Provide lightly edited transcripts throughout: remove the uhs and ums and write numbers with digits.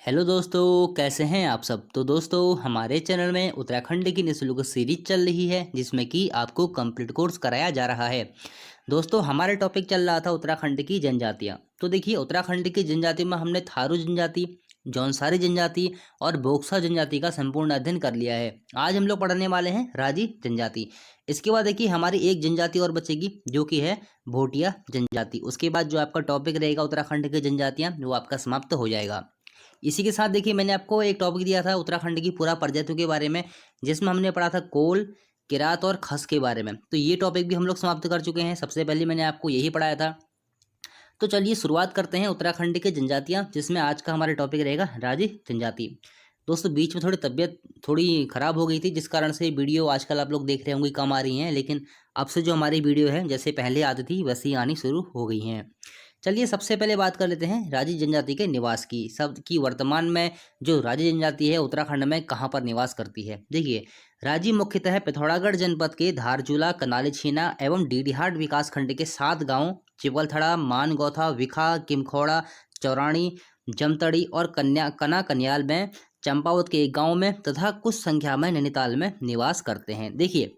Hello दोस्तों, कैसे हैं आप सब। तो दोस्तों, हमारे चैनल में उत्तराखंड की निःशुल्क सीरीज चल रही है जिसमें कि आपको कंप्लीट कोर्स कराया जा रहा है। दोस्तों, हमारा टॉपिक चल रहा था उत्तराखंड की जनजातियां। तो देखिए, उत्तराखंड की जनजातियों में हमने थारू जनजाति, जौनसारी जनजाति और बोक्सा जनजाति का संपूर्ण अध्ययन कर लिया है। आज हम लोग पढ़ने वाले हैं राजी जनजाति। इसके बाद देखिए, हमारी एक जनजाति और बचेगी जो कि है भोटिया जनजाति। उसके बाद जो आपका टॉपिक रहेगा उत्तराखंड की जनजातियां, वो आपका समाप्त हो जाएगा। इसी के साथ देखिए, मैंने आपको एक टॉपिक दिया था उत्तराखंड की पुरा प्रजातियों के बारे में, जिसमें हमने पढ़ा था कोल, किरात और खस के बारे में। तो ये टॉपिक भी हम लोग समाप्त कर चुके हैं। सबसे पहले मैंने आपको यही पढ़ाया था। तो चलिए शुरुआत करते हैं उत्तराखंड के जनजातियां, जिसमें आज का हमारा टॉपिक रहेगा राजी जनजाति। दोस्तों, बीच में थोड़ी तबीयत थोड़ी खराब हो गई थी, जिस कारण से वीडियो आजकल आप लोग देख रहे होंगे कम आ रही हैं, लेकिन अब से जो हमारी वीडियो है जैसे पहले आती थी वैसी आनी शुरू हो गई हैं। चलिए सबसे पहले बात कर लेते हैं राजी जनजाति के निवास की। शब्द की वर्तमान में जो राजी जनजाति है उत्तराखंड में कहाँ पर निवास करती है। देखिए, राजी मुख्यतः पिथौरागढ़ जनपद के धारचूला, कनाली छीना एवं डीडीहाट विकास खंड के 7 गांव चिपलथड़ा, मानगौथा, विखा, किमखौड़ा, चौरानी, जमतड़ी और कना कन्याल में, चंपावत के एक गांव में तथा कुछ संख्या में नैनीताल में निवास करते हैं। देखिए,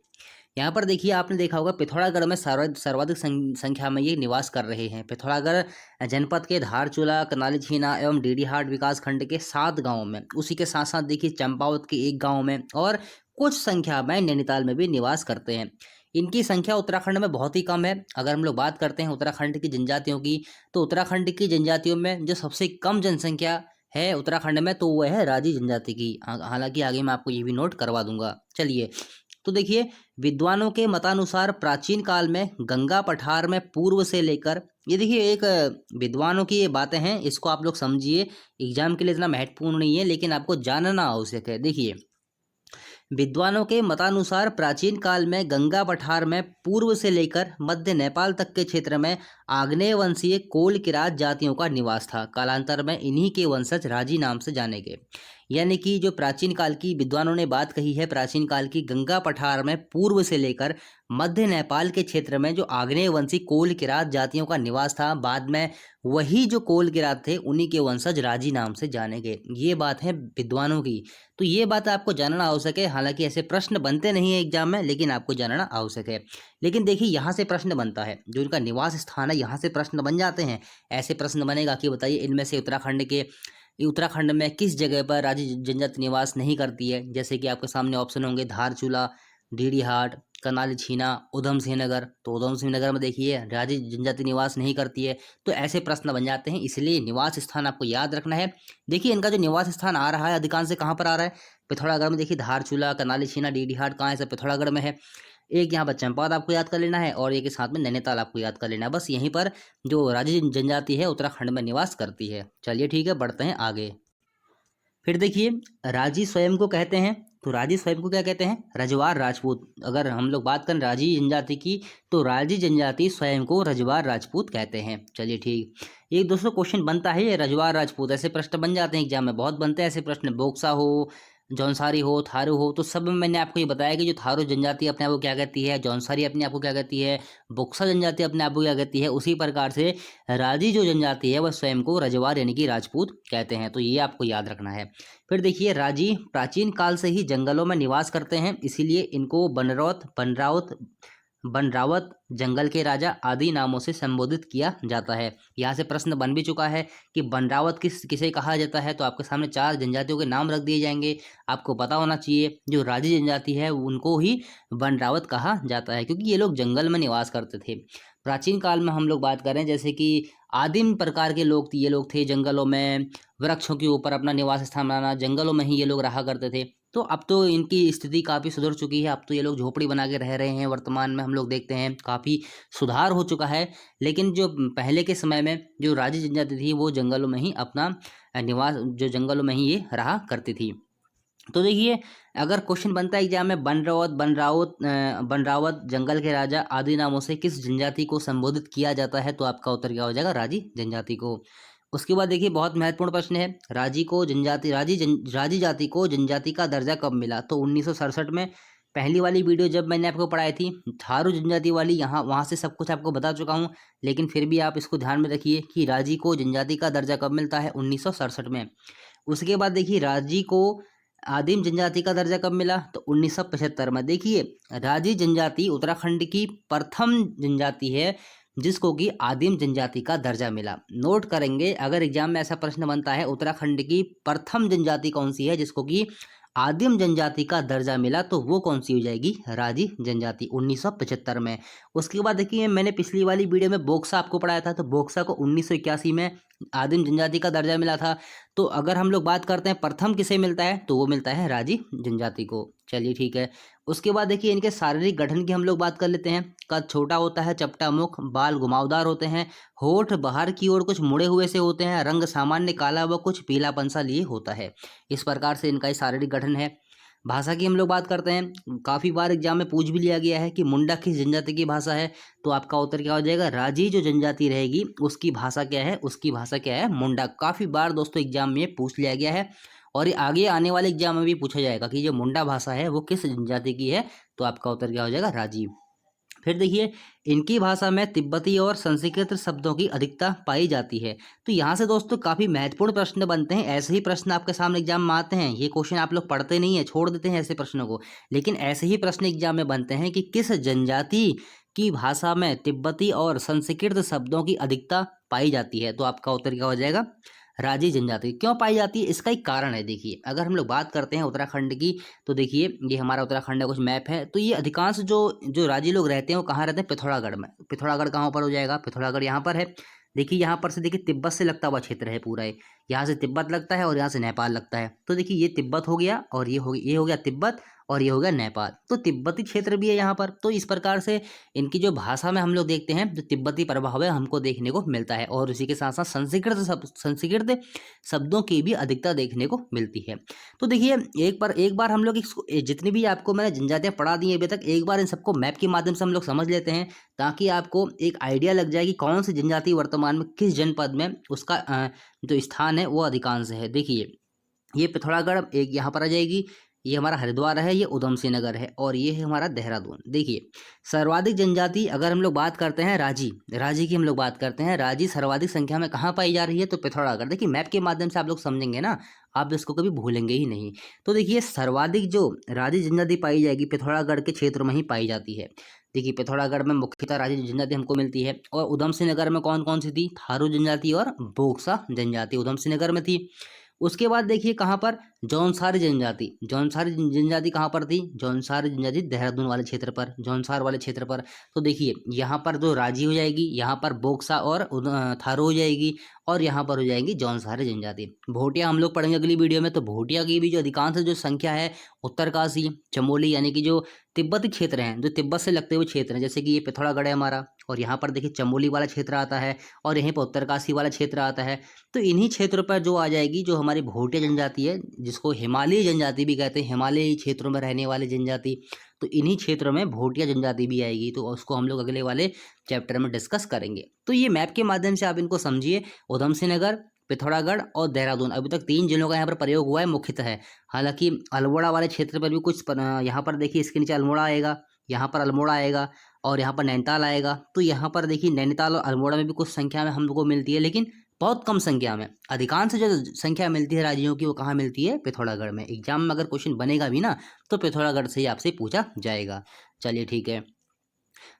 यहाँ पर देखिए, आपने देखा होगा पिथौरागढ़ में सर्वाधिक संख्या में ये निवास कर रहे हैं। पिथौरागढ़ जनपद के धारचूला, कनाली छीना एवं डीडीहाट विकास खंड के 7 गांवों में, उसी के साथ साथ देखिए चंपावत के एक गांव में और कुछ संख्या में नैनीताल में भी निवास करते हैं। इनकी संख्या उत्तराखंड में बहुत ही कम है। अगर हम लोग बात करते हैं उत्तराखंड की जनजातियों की, तो उत्तराखंड की जनजातियों में जो सबसे कम जनसंख्या है उत्तराखंड में, तो वह है राजी जनजाति की। हालांकि आगे मैं आपको ये भी नोट करवा दूंगा। चलिए, तो देखिए, विद्वानों के मतानुसार प्राचीन काल में गंगा पठार में पूर्व से लेकर, ये देखिए एक विद्वानों की ये बातें हैं, इसको आप लोग समझिए। एग्जाम के लिए इतना महत्वपूर्ण नहीं है, लेकिन आपको जानना आवश्यक है। देखिए, विद्वानों के मतानुसार प्राचीन काल में गंगा पठार में पूर्व से लेकर मध्य नेपाल तक के क्षेत्र में आग्नेय वंशीय कोल किरात जातियों का निवास था। कालांतर में इन्हीं के वंशज राजी नाम से जाने गए। यानी कि जो प्राचीन काल की विद्वानों ने बात कही है, प्राचीन काल की गंगा पठार में पूर्व से लेकर मध्य नेपाल के क्षेत्र में जो आग्नेय वंशी कोल किरात जातियों का निवास था, बाद में वही जो कोल किरात थे उन्हीं के वंशज राजी नाम से जाने गए। ये बात है विद्वानों की। तो ये बात आपको जानना आवश्यक है। हालांकि ऐसे प्रश्न बनते नहीं है एग्जाम में, लेकिन आपको जानना आवश्यक है। लेकिन देखिए, यहाँ से प्रश्न बनता है, जो इनका निवास स्थान है यहाँ से प्रश्न बन जाते हैं। ऐसे प्रश्न बनेगा कि बताइए इनमें से उत्तराखंड में किस जगह पर राजी जनजाति निवास नहीं करती है। जैसे कि आपके सामने ऑप्शन होंगे धारचूला, डीडीहाट, कनाली छीना, उधम सिंह नगर। तो उधम सिंह नगर में देखिए राजी जनजाति निवास नहीं करती है। तो ऐसे प्रश्न बन जाते हैं, इसलिए निवास स्थान आपको याद रखना है। देखिए, इनका जो निवास स्थान आ रहा है अधिकांश से कहाँ पर आ रहा है, पिथौरागढ़ में। देखिए, धारचूला, कनाली छीना, डीडीहाट कहाँ है, सब पिथौरागढ़ में है। एक यहाँ पर चंपावत आपको याद कर लेना है और एक के साथ में नैनीताल आपको याद कर लेना है। बस यहीं पर जो राजी जनजाति है उत्तराखंड में निवास करती है। चलिए ठीक है, बढ़ते हैं आगे। फिर देखिए, राजी स्वयं को कहते हैं। तो राजी स्वयं को क्या कहते हैं, रजवार राजपूत। अगर हम लोग बात करें राजी जनजाति की, तो राजी जनजाति स्वयं को रजवार राजपूत कहते हैं। चलिए ठीक, एक दोस्तों क्वेश्चन बनता है ये रजवार राजपूत, ऐसे प्रश्न बन जाते हैं एग्जाम में, बहुत बनते हैं ऐसे प्रश्न। बोक्सा हो, जौनसारी हो, थारू हो, तो सब में मैंने आपको ये बताया कि जो थारू जनजाति अपने आप को क्या कहती है, जौनसारी अपने आप को क्या कहती है, बोक्सा जनजाति अपने आप को क्या कहती है, उसी प्रकार से राजी जो जनजाति है वह स्वयं को रजवार यानी कि राजपूत कहते हैं। तो ये आपको याद रखना है। फिर देखिए, राजी प्राचीन काल से ही जंगलों में निवास करते हैं, इसीलिए इनको बनरावत, जंगल के राजा आदि नामों से संबोधित किया जाता है। यहाँ से प्रश्न बन भी चुका है कि बनरावत किसे कहा जाता है। तो आपके सामने 4 जनजातियों के नाम रख दिए जाएंगे। आपको पता होना चाहिए जो राजी जनजाति है उनको ही बनरावत कहा जाता है, क्योंकि ये लोग जंगल में निवास करते थे। प्राचीन काल में हम लोग बात करें, जैसे कि आदिम प्रकार के लोग ये लोग थे, जंगलों में वृक्षों के ऊपर अपना निवास स्थान बनाना, जंगलों में ही ये लोग रहा करते थे। तो अब तो इनकी स्थिति काफ़ी सुधर चुकी है। अब तो ये लोग झोपड़ी बना के रह रहे हैं। वर्तमान में हम लोग देखते हैं काफ़ी सुधार हो चुका है। लेकिन जो पहले के समय में जो राजी जनजाति थी वो जंगलों में ही अपना निवास, जो जंगलों में ही ये रहा करती थी। तो देखिए, अगर क्वेश्चन बनता है एग्जाम में बनरावत, जंगल के राजा आदि नामों से किस जनजाति को संबोधित किया जाता है, तो आपका उत्तर क्या हो जाएगा, राजी जनजाति को। उसके बाद देखिए, बहुत महत्वपूर्ण प्रश्न है, राजी जाति को जनजाति का दर्जा कब मिला। तो 1967 में पहली वाली वीडियो जब मैंने आपको पढ़ाई थी थारू जनजाति वाली, यहाँ वहाँ से सब कुछ आपको बता चुका हूँ, लेकिन फिर भी आप इसको ध्यान में रखिए कि राजी को जनजाति का दर्जा कब मिलता है, 1967 में। उसके बाद देखिए राजी को आदिम जनजाति का दर्जा कब मिला, तो 1975 में। देखिए राजी जनजाति उत्तराखंड की प्रथम जनजाति है जिसको कि आदिम जनजाति का दर्जा मिला। नोट करेंगे, अगर एग्जाम में ऐसा प्रश्न बनता है उत्तराखंड की प्रथम जनजाति कौन सी है जिसको कि आदिम जनजाति का दर्जा मिला, तो वो कौन सी हो जाएगी, राजी जनजाति, 1975 में। उसके बाद देखिए मैंने पिछली वाली वीडियो में बोक्सा आपको पढ़ाया था, तो बोक्सा को 1981 में आदिम जनजाति का दर्जा मिला था। तो अगर हम लोग बात करते हैं प्रथम किसे मिलता है, तो वो मिलता है राजी जनजाति को। चलिए ठीक है। उसके बाद देखिए इनके शारीरिक गठन की हम लोग बात कर लेते हैं। कद छोटा होता है, चपटा मुख, बाल घुमावदार होते हैं, होठ बाहर की ओर कुछ मुड़े हुए से होते हैं, रंग सामान्य काला व कुछ पीलापन सा लिए होता है। इस प्रकार से इनका शारीरिक गठन है। भाषा की हम लोग बात करते हैं, काफ़ी बार एग्जाम में पूछ भी लिया गया है कि मुंडा किस जनजाति की भाषा है, तो आपका उत्तर क्या हो जाएगा, राजी जो जनजाति रहेगी उसकी भाषा क्या है, उसकी भाषा क्या है, मुंडा। काफ़ी बार दोस्तों एग्जाम में पूछ लिया गया है और ये आगे आने वाले एग्जाम में भी पूछा जाएगा कि जो मुंडा भाषा है वो किस जनजाति की है, तो आपका उत्तर क्या हो जाएगा, राजी। फिर देखिए इनकी भाषा में तिब्बती और संस्कृत शब्दों की अधिकता पाई जाती है। तो यहाँ से दोस्तों काफ़ी महत्वपूर्ण प्रश्न बनते हैं। ऐसे ही प्रश्न आपके सामने एग्जाम में आते हैं, ये क्वेश्चन आप लोग पढ़ते नहीं है, छोड़ देते हैं ऐसे प्रश्नों को, लेकिन ऐसे ही प्रश्न एग्जाम में बनते हैं कि किस जनजाति की भाषा में तिब्बती और संस्कृत शब्दों की अधिकता पाई जाती है, तो आपका उत्तर क्या हो जाएगा, राजी जनजाति। क्यों पाई जाती है, इसका एक कारण है। देखिए अगर हम लोग बात करते हैं उत्तराखंड की, तो देखिए ये हमारा उत्तराखंड का कुछ मैप है, तो ये अधिकांश जो जो राजी लोग रहते हैं वो कहाँ रहते हैं, पिथौरागढ़ में। पिथौरागढ़ कहाँ पर हो जाएगा, पिथौरागढ़ यहाँ पर है। देखिए यहाँ पर से देखिए तिब्बत से लगता हुआ क्षेत्र है पूरा, यहाँ से तिब्बत लगता है और यहाँ से नेपाल लगता है। तो देखिए ये तिब्बत हो गया और ये हो गया तिब्बत और ये हो गया नेपाल, तो तिब्बती क्षेत्र भी है यहाँ पर। तो इस प्रकार से इनकी जो भाषा में हम लोग देखते हैं जो तिब्बती प्रभाव है हमको देखने को मिलता है, और उसी के साथ साथ संस्कृत शब्दों की भी अधिकता देखने को मिलती है। तो देखिए एक बार हम लोग जितनी भी आपको मैंने जनजातियाँ पढ़ा दी हैं अभी तक, एक बार इन सबको मैप के माध्यम से हम लोग समझ लेते हैं, ताकि आपको एक आइडिया लग जाए कि कौन सी जनजाति वर्तमान में किस जनपद में उसका जो स्थान है वो अधिकांश है। देखिए ये पिथौरागढ़ एक यहाँ पर आ जाएगी, ये हमारा हरिद्वार है, ये उधम सिंह नगर है, और ये है हमारा देहरादून। देखिए सर्वाधिक जनजाति अगर हम लोग बात करते हैं राजी की हम लोग बात करते हैं, राजी सर्वाधिक संख्या में कहाँ पाई जा रही है, तो पिथौरागढ़। देखिए मैप के माध्यम से आप लोग समझेंगे ना, आप इसको कभी भूलेंगे ही नहीं। तो देखिए सर्वाधिक जो राजी जनजाति पाई जाएगी पिथौरागढ़ के क्षेत्र में ही पाई जाती है। देखिए पिथौरागढ़ में मुख्यतः राजी जनजाति हमको मिलती है, और उधम सिंह नगर में कौन कौन सी थी, थारू जनजाति और बोक्सा जनजाति उधम सिंह नगर में थी। उसके बाद देखिए कहाँ पर, जौनसारी जनजाति कहाँ पर थी, जौनसारी जनजाति देहरादून वाले क्षेत्र पर, जौनसार वाले क्षेत्र पर। तो देखिए यहाँ पर जो राजी हो जाएगी, यहाँ पर बोक्सा और थारू हो जाएगी, और यहाँ पर हो जाएंगी जौनसारी जनजाति। भोटिया हम लोग पढ़ेंगे अगली वीडियो में, तो भोटिया की भी जो अधिकांश जो संख्या है उत्तरकाशी चमोली यानी कि जो तिब्बती क्षेत्र हैं, जो तिब्बत से लगते हुए क्षेत्र हैं, जैसे कि ये पिथौरागढ़ है हमारा, और यहाँ पर देखिए चमोली वाला क्षेत्र आता है, और यहीं पर उत्तरकाशी वाला क्षेत्र आता है। तो इन्हीं क्षेत्रों पर जो आ जाएगी जो हमारी भोटिया जनजाति है, जिसको हिमालयी जनजाति भी कहते हैं, हिमालयी क्षेत्रों में रहने वाली जनजाति, तो इन्हीं क्षेत्रों में भोटिया जनजाति भी आएगी। तो उसको हम लोग अगले वाले चैप्टर में डिस्कस करेंगे। तो ये मैप के माध्यम से आप इनको समझिए, उधम सिंह नगर, पिथौरागढ़ और देहरादून, अभी तक 3 जिलों का यहाँ पर प्रयोग हुआ है मुख्यतः है। हालांकि अल्मोड़ा वाले क्षेत्र पर भी कुछ यहाँ पर देखिए इसके नीचे अल्मोड़ा आएगा, यहाँ पर अल्मोड़ा आएगा, और यहाँ पर नैनीताल आएगा। तो यहाँ पर देखिए नैनीताल और अल्मोड़ा में भी कुछ संख्या में हम लोग को मिलती है, लेकिन बहुत कम संख्या में। अधिकांश जो संख्या मिलती है राज्यों की वो कहाँ मिलती है, पिथौरागढ़ में। एग्जाम में अगर क्वेश्चन बनेगा भी ना, तो पिथौरागढ़ से ही आपसे पूछा जाएगा। चलिए ठीक है।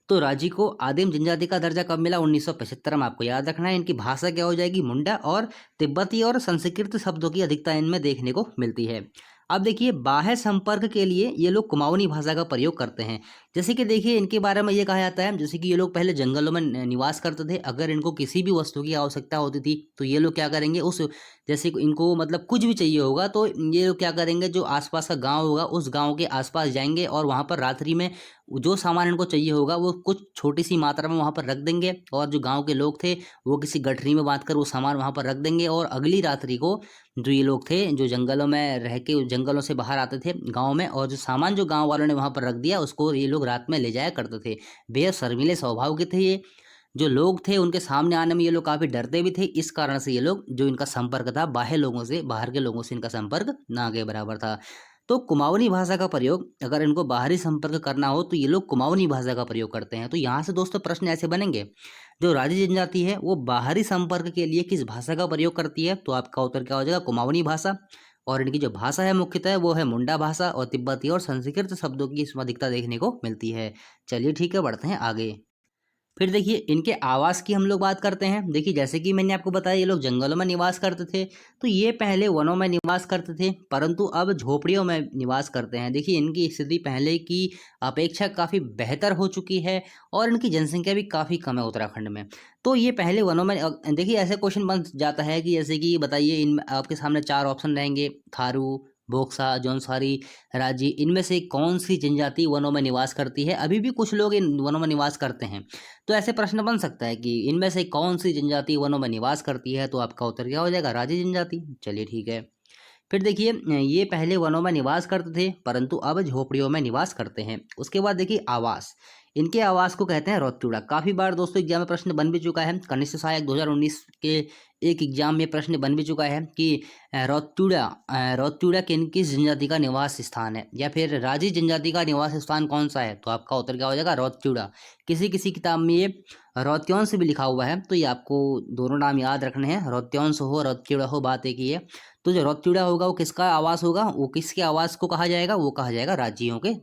तो राजी को आदिम जनजाति का दर्जा कब मिला, 1975 में। आपको याद रखना है। इनकी भाषा क्या हो जाएगी, मुंडा, और तिब्बती और संस्कृत शब्दों की अधिकता इनमें देखने को मिलती है। अब देखिए बाह्य संपर्क के लिए ये लोग कुमाऊनी भाषा का प्रयोग करते हैं। जैसे कि देखिए इनके बारे में ये कहा जाता है, जैसे कि ये लोग पहले जंगलों में निवास करते थे। अगर इनको किसी भी वस्तु की आवश्यकता होती थी तो ये लोग क्या करेंगे, उस जैसे इनको मतलब कुछ भी चाहिए होगा तो ये लोग क्या करेंगे, जो आसपास का गांव होगा उस गांव के आसपास जाएंगे, और वहां पर रात्रि में जो सामान इनको चाहिए होगा वो कुछ छोटी सी मात्रा में वहां पर रख देंगे, और जो गांव के लोग थे वो किसी गठरी में बांध कर वो सामान वहां पर रख देंगे, और अगली रात्रि को जो ये लोग थे जो जंगलों में रह के जंगलों से बाहर आते थे गांव में, और जो सामान जो गांव वालों ने वहां पर रख दिया उसको ये लोग रात में ले जाया करते थे। बेहद शर्मीले स्वभाव के थे ये जो लोग थे, उनके सामने आने में ये लोग काफ़ी डरते भी थे। इस कारण से ये लोग जो इनका संपर्क था बाहर लोगों से, बाहर के लोगों से इनका संपर्क ना के बराबर था। तो कुमाऊनी भाषा का प्रयोग अगर इनको बाहरी संपर्क करना हो तो ये लोग कुमाऊनी भाषा का प्रयोग करते हैं। तो यहाँ से दोस्तों प्रश्न ऐसे बनेंगे, जो राजी जनजाति है वो बाहरी संपर्क के लिए किस भाषा का प्रयोग करती है? तो आपका उत्तर क्या हो जाएगा? कुमाऊनी भाषा। और इनकी जो भाषा है मुख्यतः वो है मुंडा भाषा, और तिब्बती और संस्कृत शब्दों की इसमें अधिकता देखने को मिलती है। चलिए ठीक है, बढ़ते हैं आगे। फिर देखिए इनके आवास की हम लोग बात करते हैं। देखिए जैसे कि मैंने आपको बताया ये लोग जंगलों में निवास करते थे, तो ये पहले वनों में निवास करते थे परंतु अब झोपड़ियों में निवास करते हैं। देखिए इनकी स्थिति पहले की अपेक्षा काफ़ी बेहतर हो चुकी है और इनकी जनसंख्या भी काफ़ी कम है उत्तराखंड में। तो ये पहले वनों में देखिए ऐसे क्वेश्चन बन जाता है कि जैसे कि बताइए, इन आपके सामने 4 ऑप्शन रहेंगे, थारू, बोक्सा, जौनसारी, राजी, इनमें से कौन सी जनजाति वनों में निवास करती है? अभी भी कुछ लोग इन वनों में निवास करते हैं। तो ऐसे प्रश्न बन सकता है कि इनमें से कौन सी जनजाति वनों में निवास करती है? तो आपका उत्तर क्या हो जाएगा? राजी जनजाति। चलिए ठीक है। फिर देखिए ये पहले वनों में निवास करते थे परंतु अब झोपड़ियों में निवास करते हैं। उसके बाद देखिए आवास, इनके आवास को कहते हैं रौतुड़ा। काफ़ी बार दोस्तों एग्जाम में प्रश्न बन भी चुका है। कनिष्ठ सहायक 2019 के एक एग्जाम में प्रश्न बन भी चुका है कि रौतुड़ा किस जनजाति का निवास स्थान है, या फिर राजी जनजाति का निवास स्थान कौन सा है? तो आपका उत्तर क्या हो जाएगा? रौतुड़ा। किसी किसी किताब में ये रौत्यांश भी लिखा हुआ है, तो ये आपको दोनों नाम याद रखने हैं, रौत्यांश हो रौतुड़ा हो, बात एक ही है। तो जो रौतुड़ा होगा वो किसका आवास होगा? वो किसके आवास को कहा जाएगा? वो कहा जाएगा राज्यों के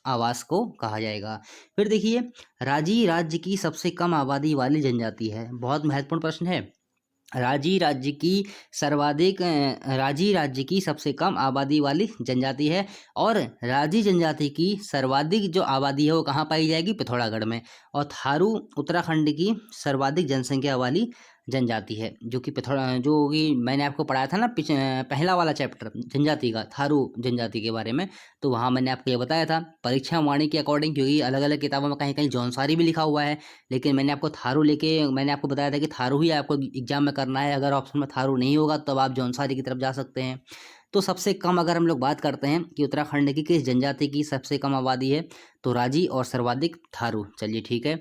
आवास को कहा जाएगा। फिर देखिए राजी राज्य की सबसे कम आबादी वाली जनजाति है। बहुत महत्वपूर्ण प्रश्न है। राजी राज्य की सबसे कम आबादी वाली जनजाति है, और राजी जनजाति की सर्वाधिक जो आबादी है वो कहाँ पाई जाएगी? पिथौरागढ़ में। और थारू उत्तराखंड की सर्वाधिक जनसंख्या वाली जनजाति है, जो कि जो कि मैंने आपको पढ़ाया था ना पहला वाला चैप्टर जनजाति का, थारू जनजाति के बारे में, तो वहाँ मैंने आपको ये बताया था परीक्षा वाणी के अकॉर्डिंग, क्योंकि अलग अलग किताबों में कहीं कहीं जौनसारी भी लिखा हुआ है, लेकिन मैंने आपको थारू मैंने आपको बताया था कि थारू ही आपको एग्जाम में करना है। अगर ऑप्शन में थारू नहीं होगा तब आप जौनसारी की तरफ जा सकते हैं। तो सबसे कम अगर हम लोग बात करते हैं कि उत्तराखंड की किस जनजाति की सबसे कम आबादी है, तो राजी, और सर्वाधिक थारू। चलिए ठीक है।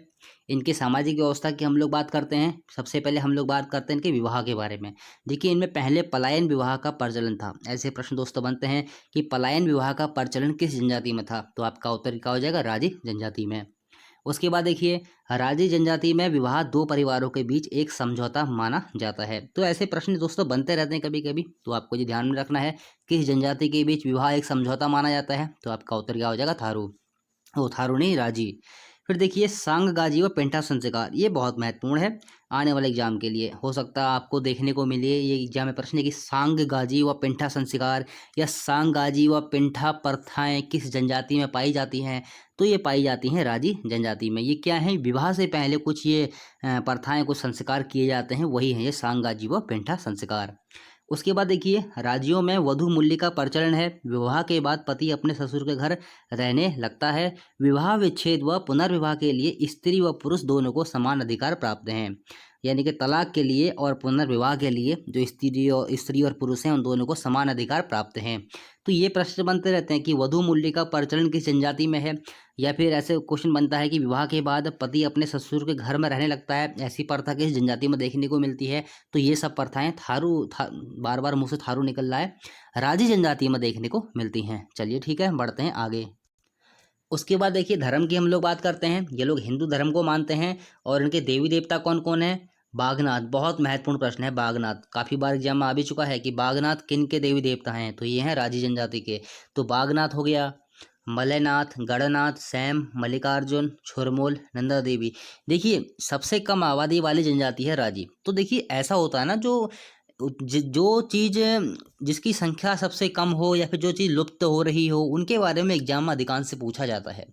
इनकी सामाजिक व्यवस्था की हम लोग बात करते हैं। सबसे पहले हम लोग बात करते हैं इनके विवाह के बारे में। देखिए इनमें पहले पलायन विवाह का प्रचलन था। ऐसे प्रश्न दोस्तों बनते हैं कि पलायन विवाह का प्रचलन किस जनजाति में था? तो आपका उत्तर क्या हो जाएगा? राजी जनजाति में। उसके बाद देखिए राजी जनजाति में विवाह दो परिवारों के बीच एक समझौता माना जाता है। तो ऐसे प्रश्न दोस्तों बनते रहते हैं कभी कभी, तो आपको ये ध्यान में रखना है किस जनजाति के बीच विवाह एक समझौता माना जाता है। तो आपका उत्तर क्या हो जाएगा? थारू। ओ थारू नहीं, राजी। फिर देखिए सांग गाजी व पेंटा संस्कार, ये बहुत महत्वपूर्ण है आने वाले एग्जाम के लिए। हो सकता है आपको देखने को मिले ये एग्जाम में प्रश्न है कि सांग गाजी व पेंटा संस्कार या सांग गाजी व पेंटा प्रथाएं किस जनजाति में पाई जाती हैं? तो ये पाई जाती हैं राजी जनजाति में। ये क्या है? विवाह से पहले कुछ ये प्रथाएं, कुछ संस्कार किए जाते हैं, वही है ये सांग गाजी व पेंटा संस्कार। उसके बाद देखिए राज्यों में वधु मूल्य का प्रचलन है। विवाह के बाद पति अपने ससुर के घर रहने लगता है। विवाह विच्छेद व पुनर्विवाह के लिए स्त्री व पुरुष दोनों को समान अधिकार प्राप्त हैं। यानी कि तलाक के लिए और पुनर्विवाह के लिए जो स्त्री और पुरुष हैं उन दोनों को समान अधिकार प्राप्त हैं। तो ये प्रश्न बनते रहते हैं कि वधु मूल्य का प्रचलन किस जनजाति में है, या फिर ऐसे क्वेश्चन बनता है कि विवाह के बाद पति अपने ससुर के घर में रहने लगता है, ऐसी प्रथा किस जनजाति में देखने को मिलती है? तो ये सब प्रथाएं बार बार मुंह से थारू निकल रहा है, राजी जनजाति में देखने को मिलती हैं। चलिए ठीक है, बढ़ते हैं आगे। उसके बाद देखिए धर्म की हम लोग बात करते हैं। ये लोग हिंदू धर्म को मानते हैं, और इनके देवी देवता कौन कौन है? बागनाथ, बहुत महत्वपूर्ण प्रश्न है। बागनाथ काफ़ी बार एग्जाम में आ भी चुका है कि बागनाथ किन के देवी देवता हैं? तो ये हैं राजी जनजाति के। तो बागनाथ हो गया, मलयनाथ, गणनाथ, सैम, मल्लिकार्जुन, छुरमूल, नंदा देवी। देखिए सबसे कम आबादी वाली जनजाति है राजी। तो देखिए ऐसा होता है ना, जो चीज़ जिसकी संख्या सबसे कम हो या फिर जो चीज़ लुप्त हो रही हो, उनके बारे में एग्जाम में अधिकांश से पूछा जाता है।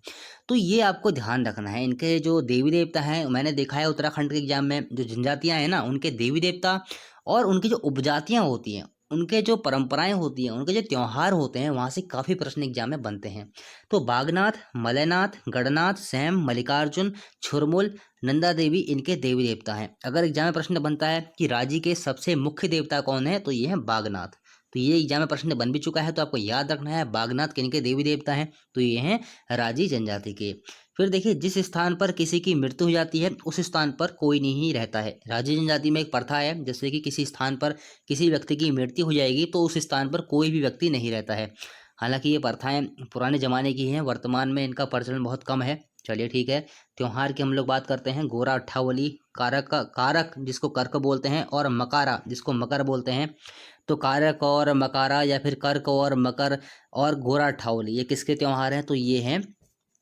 तो ये आपको ध्यान रखना है। इनके जो देवी देवता हैं, मैंने देखा है उत्तराखंड के एग्जाम में जो जनजातियां हैं ना, उनके देवी देवता और उनकी जो उपजातियां होती हैं, उनके जो परंपराएं होती हैं, उनके जो त्यौहार होते हैं, वहाँ से काफ़ी प्रश्न एग्जाम में बनते हैं। तो बागनाथ, मलयनाथ, गणनाथ, सैम, मल्लिकार्जुन, छुरमुल, नंदा देवी इनके देवी देवता हैं। अगर एग्जाम में प्रश्न बनता है कि राज्य के सबसे मुख्य देवता कौन है, तो ये है बागनाथ। तो ये एग्जाम में प्रश्न बन भी चुका है, तो आपको याद रखना है बागनाथ किनके देवी देवता हैं, तो ये हैं राजी जनजाति के। फिर देखिए जिस स्थान पर किसी की मृत्यु हो जाती है उस स्थान पर कोई नहीं रहता है। राजी जनजाति में एक प्रथा है, जैसे कि किसी स्थान पर किसी व्यक्ति की मृत्यु हो जाएगी तो उस स्थान पर कोई भी व्यक्ति नहीं रहता है। हालांकि ये प्रथाएं पुराने ज़माने की हैं, वर्तमान में इनका प्रचलन बहुत कम है। चलिए ठीक है। त्योहार की हम लोग बात करते हैं। गोरा अट्ठावली, कारक जिसको कर्क बोलते हैं, और मकारा जिसको मकर बोलते हैं। तो कारक और मकारा या फिर कर्क और मकर और गोरा अट्ठावली ये किसके त्योहार हैं? तो ये हैं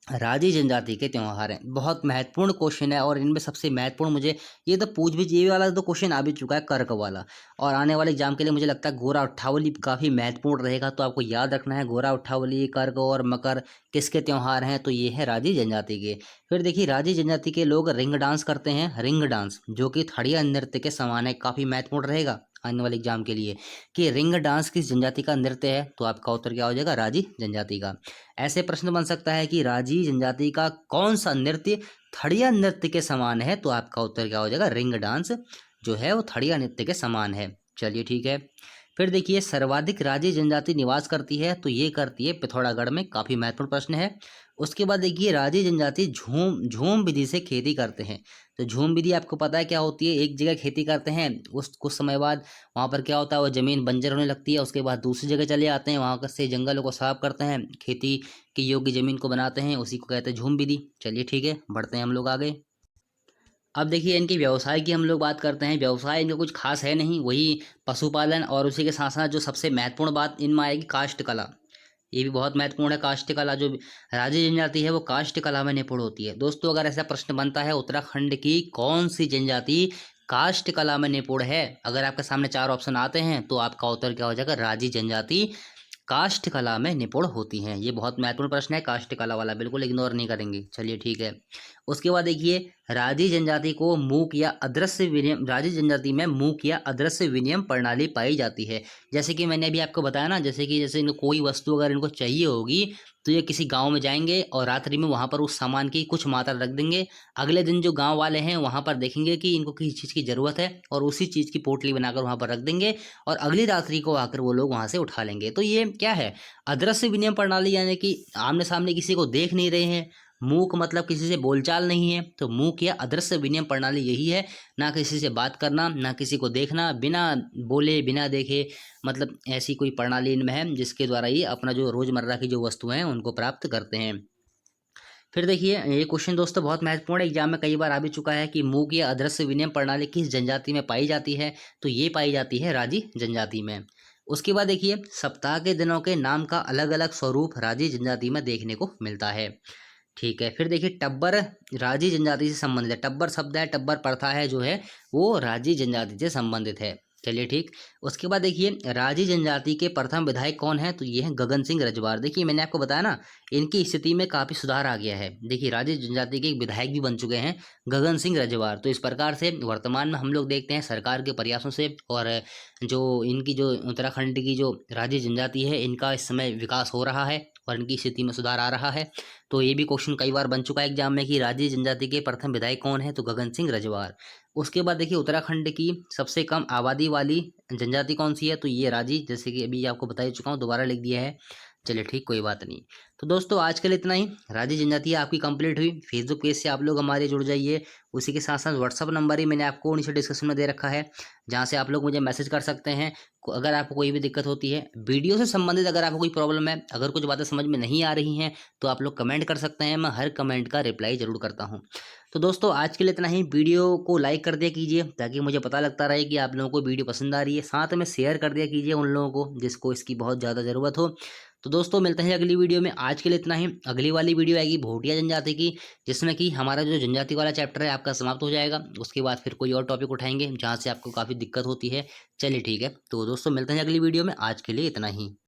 राजी जनजाति के त्योहार हैं। बहुत महत्वपूर्ण क्वेश्चन है, और इनमें सबसे महत्वपूर्ण मुझे ये तो पूछ भी, ये वाला तो क्वेश्चन आ भी चुका है कर्क वाला, और आने वाले एग्जाम के लिए मुझे लगता है गोरा अट्ठावली काफ़ी महत्वपूर्ण रहेगा। तो आपको याद रखना है गोरा अट्ठावली, कर्क और मकर किसके त्योहार हैं? तो ये है राजी जनजाति के। फिर देखिए राजी जनजाति के लोग रिंग डांस करते हैं, रिंग डांस जो कि थड़िया नृत्य के समान है, काफ़ी महत्वपूर्ण रहेगा आने वाले एग्जाम के लिए कि रिंग डांस किस जनजाति का नृत्य है? तो आपका उत्तर क्या हो जाएगा? राजी जनजाति का। ऐसे प्रश्न बन सकता है कि राजी जनजाति का कौन सा नृत्य थड़िया नृत्य के समान है? तो आपका उत्तर क्या हो जाएगा? रिंग डांस जो है वो थड़िया नृत्य के समान है। चलिए ठीक है। फिर देखिए सर्वाधिक राजी जनजाति निवास करती है, तो ये करती है पिथौरागढ़ में, काफ़ी महत्वपूर्ण प्रश्न है। उसके बाद देखिए राजी जनजाति झूम झूम विधि से खेती करते हैं। तो झूम विधि आपको पता है क्या होती है? एक जगह खेती करते हैं, उस कुछ समय बाद वहाँ पर क्या होता है, वो ज़मीन बंजर होने लगती है। उसके बाद दूसरी जगह चले आते हैं, वहाँ से जंगलों को साफ करते हैं, खेती की योग्य ज़मीन को बनाते हैं, उसी को कहते हैं झूम विधि। चलिए ठीक है, बढ़ते हैं हम लोग आगे। अब देखिए इनके व्यवसाय की हम लोग बात करते हैं। व्यवसाय इनका कुछ खास है नहीं, वही पशुपालन, और उसी के साथ साथ जो सबसे महत्वपूर्ण बात इनमें आएगी काष्ठ कला। ये भी बहुत महत्वपूर्ण है। काष्ठ कला जो राजी जनजाति है वो काष्ठ कला में निपुण होती है। दोस्तों अगर ऐसा प्रश्न बनता है उत्तराखंड की कौन सी जनजाति काष्ठ कला में निपुण है, अगर आपके सामने चार ऑप्शन आते हैं तो आपका उत्तर क्या हो जाएगा? राजी जनजाति काष्ठ कला में निपुण होती हैं। ये बहुत महत्वपूर्ण प्रश्न है काष्ठ कला वाला, बिल्कुल इग्नोर नहीं करेंगे। चलिए ठीक है। उसके बाद देखिए राजी जनजाति को मूक या अदृश्य विनिमय, राजी जनजाति में मूक या अदृश्य विनिमय प्रणाली पाई जाती है। जैसे कि मैंने अभी आपको बताया ना, जैसे इनको कोई वस्तु अगर इनको चाहिए होगी तो ये किसी गांव में जाएंगे और रात्रि में वहां पर उस सामान की कुछ मात्रा रख देंगे। अगले दिन जो गांव वाले हैं वहां पर देखेंगे कि इनको किसी चीज़ की ज़रूरत है, और उसी चीज़ की पोटली बनाकर वहां पर रख देंगे, और अगली रात्रि को आकर वो लोग वहां से उठा लेंगे। तो ये क्या है? अदृश्य विनिमय प्रणाली, यानी कि आमने सामने किसी को देख नहीं रहे हैं। मूक मतलब किसी से बोलचाल नहीं है, तो मूक या अदृश्य विनिमय प्रणाली यही है। ना किसी से बात करना, ना किसी को देखना, बिना बोले बिना देखे, मतलब ऐसी कोई प्रणाली इनमें है जिसके द्वारा ये अपना जो रोजमर्रा की जो वस्तुएं हैं उनको प्राप्त करते हैं। फिर देखिए ये क्वेश्चन दोस्तों बहुत महत्वपूर्ण है, एग्जाम में कई बार आ भी चुका है कि मूक या अदृश्य विनिमय प्रणाली किस जनजाति में पाई जाती है? तो ये पाई जाती है राजी जनजाति में। उसके बाद देखिए सप्ताह के दिनों के नाम का अलग अलग स्वरूप राजी जनजाति में देखने को मिलता है। ठीक है। फिर देखिए टब्बर राजी जनजाति से संबंधित है। टब्बर शब्द है, टब्बर प्रथा है जो है वो राजी जनजाति से संबंधित है। चलिए ठीक। उसके बाद देखिए राजी जनजाति के प्रथम विधायक कौन है? तो ये है गगन सिंह रजवार। देखिए मैंने आपको बताया ना, इनकी स्थिति में काफ़ी सुधार आ गया है। देखिए राजी जनजाति के एक विधायक भी बन चुके हैं, गगन सिंह रजवार। तो इस प्रकार से वर्तमान में हम लोग देखते हैं सरकार के प्रयासों से, और जो इनकी जो उत्तराखंड की जो राजी जनजाति है इनका इस समय विकास हो रहा है और इनकी स्थिति में सुधार आ रहा है। तो ये भी क्वेश्चन कई बार बन चुका है एग्जाम में कि राजी जनजाति के प्रथम विधायक कौन है? तो गगन सिंह रजवार। उसके बाद देखिए उत्तराखंड की सबसे कम आबादी वाली जनजाति कौन सी है? तो ये राजी, जैसे कि अभी आपको बता ही चुका हूँ, दोबारा लिख दिया है। चलिए ठीक, कोई बात नहीं। तो दोस्तों आज के लिए इतना ही। राजी जनजाति आपकी कंप्लीट हुई। फेसबुक पेज से आप लोग हमारे जुड़ जाइए। उसी के साथ साथ व्हाट्सअप नंबर ही मैंने आपको नीचे डिस्क्रिप्शन में दे रखा है, जहाँ से आप लोग मुझे मैसेज कर सकते हैं अगर आपको कोई भी दिक्कत होती है। वीडियो से संबंधित अगर आपको कोई प्रॉब्लम है, अगर कुछ बातें समझ में नहीं आ रही हैं, तो आप लोग कमेंट कर सकते हैं। मैं हर कमेंट का रिप्लाई ज़रूर करता हूँ। तो दोस्तों आज के लिए इतना ही। वीडियो को लाइक कर दिया कीजिए ताकि मुझे पता लगता रहे कि आप लोगों को वीडियो पसंद आ रही है। साथ में शेयर कर दिया कीजिए उन लोगों को जिसको इसकी बहुत ज़्यादा ज़रूरत हो। तो दोस्तों मिलते हैं अगली वीडियो में। आज के लिए इतना ही। अगली वाली वीडियो आएगी भोटिया जनजाति की, जिसमें कि हमारा जो जनजाति वाला चैप्टर है आपका समाप्त हो जाएगा। उसके बाद फिर कोई और टॉपिक उठाएंगे जहाँ से आपको काफ़ी दिक्कत होती है। चलिए ठीक है। तो दोस्तों मिलते हैं अगली वीडियो में। आज के लिए इतना ही।